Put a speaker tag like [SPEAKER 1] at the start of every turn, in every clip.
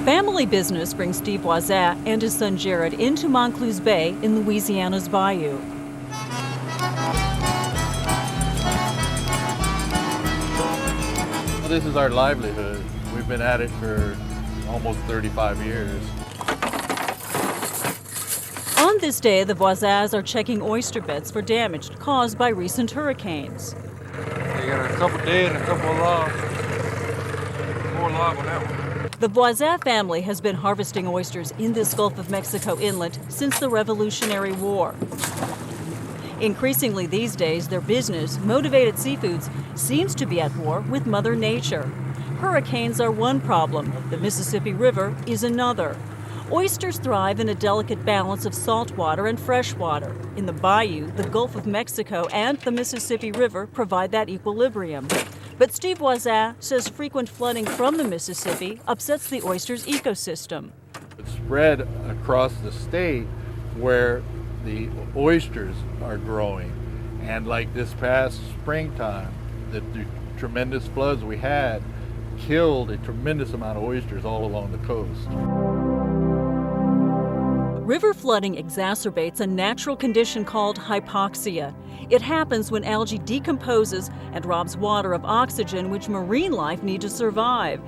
[SPEAKER 1] Family business brings Steve Voisin and his son Jared into Moncluse Bay in Louisiana's bayou.
[SPEAKER 2] This is our livelihood. We've been at it for almost 35 years.
[SPEAKER 1] On this day, the Voisins are checking oyster beds for damage caused by recent hurricanes.
[SPEAKER 3] They got a couple dead and a couple alive. More alive on that one.
[SPEAKER 1] The Voisin family has been harvesting oysters in this Gulf of Mexico inlet since the Revolutionary War. Increasingly these days, their business, Motivated Seafoods, seems to be at war with Mother Nature. Hurricanes are one problem. The Mississippi River is another. Oysters thrive in a delicate balance of salt water and fresh water. In the bayou, the Gulf of Mexico and the Mississippi River provide that equilibrium. But Steve Voisin says frequent flooding from the Mississippi upsets the oyster's ecosystem.
[SPEAKER 2] It's spread across the state where the oysters are growing. And like this past springtime, the tremendous floods we had killed a tremendous amount of oysters all along the coast.
[SPEAKER 1] River flooding exacerbates a natural condition called hypoxia. It happens when algae decomposes and robs water of oxygen, which marine life need to survive.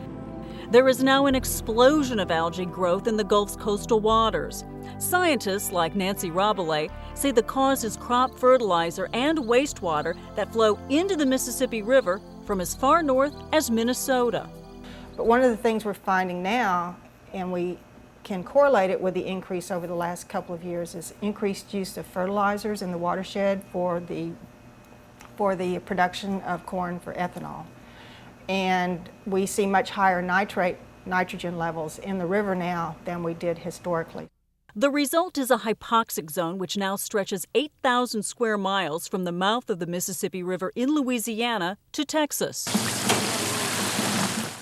[SPEAKER 1] There is now an explosion of algae growth in the Gulf's coastal waters. Scientists like Nancy Rabelais say the cause is crop fertilizer and wastewater that flow into the Mississippi River from as far north as Minnesota.
[SPEAKER 4] But one of the things we're finding now, and we can correlate it with the increase over the last couple of years, is increased use of fertilizers in the watershed for the production of corn for ethanol. And we see much higher nitrogen levels in the river now than we did historically.
[SPEAKER 1] The result is a hypoxic zone which now stretches 8,000 square miles from the mouth of the Mississippi River in Louisiana to Texas.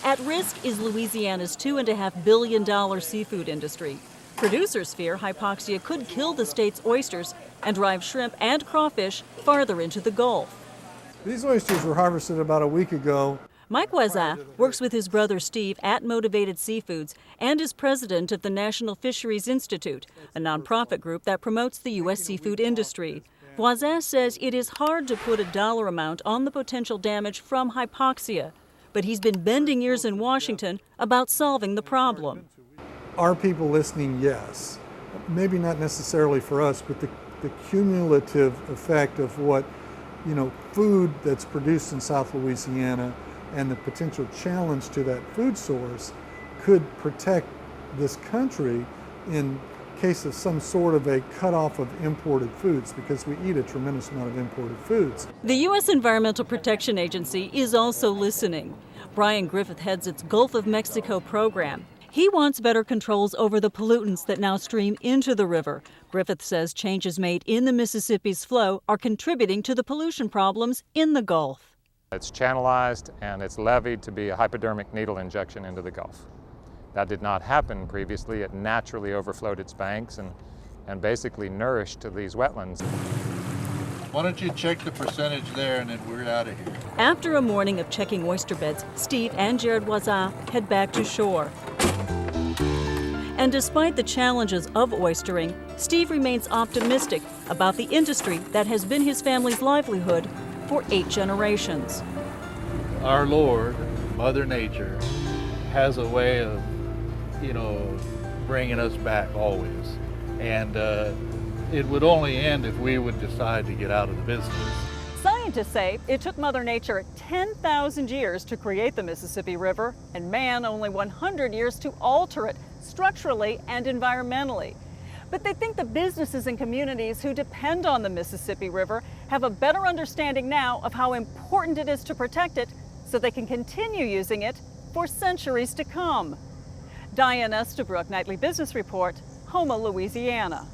[SPEAKER 1] At risk is Louisiana's $2.5 billion seafood industry. Producers fear hypoxia could kill the state's oysters and drive shrimp and crawfish farther into the Gulf.
[SPEAKER 5] These oysters were harvested about a week ago.
[SPEAKER 1] Mike Voisin works with his brother Steve at Motivated Seafoods and is president of the National Fisheries Institute, a nonprofit group that promotes the U.S. seafood industry. Voisin says it is hard to put a dollar amount on the potential damage from hypoxia, but he's been bending ears in Washington about solving the problem.
[SPEAKER 5] Are people listening? Yes. Maybe not necessarily for us, but the cumulative effect of what, food that's produced in South Louisiana and the potential challenge to that food source could protect this country in case of some sort of a cutoff of imported foods, because we eat a tremendous amount of imported foods.
[SPEAKER 1] The U.S. Environmental Protection Agency is also listening. Brian Griffith heads its Gulf of Mexico program. He wants better controls over the pollutants that now stream into the river. Griffith says changes made in the Mississippi's flow are contributing to the pollution problems in the Gulf.
[SPEAKER 6] It's channelized and it's levied to be a hypodermic needle injection into the Gulf. That did not happen previously. It naturally overflowed its banks and basically nourished these wetlands.
[SPEAKER 2] Why don't you check the percentage there and then we're out of here.
[SPEAKER 1] After a morning of checking oyster beds, Steve and Jared Voisin head back to shore. And despite the challenges of oystering, Steve remains optimistic about the industry that has been his family's livelihood for 8 generations.
[SPEAKER 2] Our Lord, Mother Nature, has a way of, bringing us back always. And it would only end if we would decide to get out of the business.
[SPEAKER 1] Scientists say it took Mother Nature 10,000 years to create the Mississippi River, and man only 100 years to alter it structurally and environmentally. But they think the businesses and communities who depend on the Mississippi River have a better understanding now of how important it is to protect it so they can continue using it for centuries to come. Diane Estabrook, Nightly Business Report, Houma, Louisiana.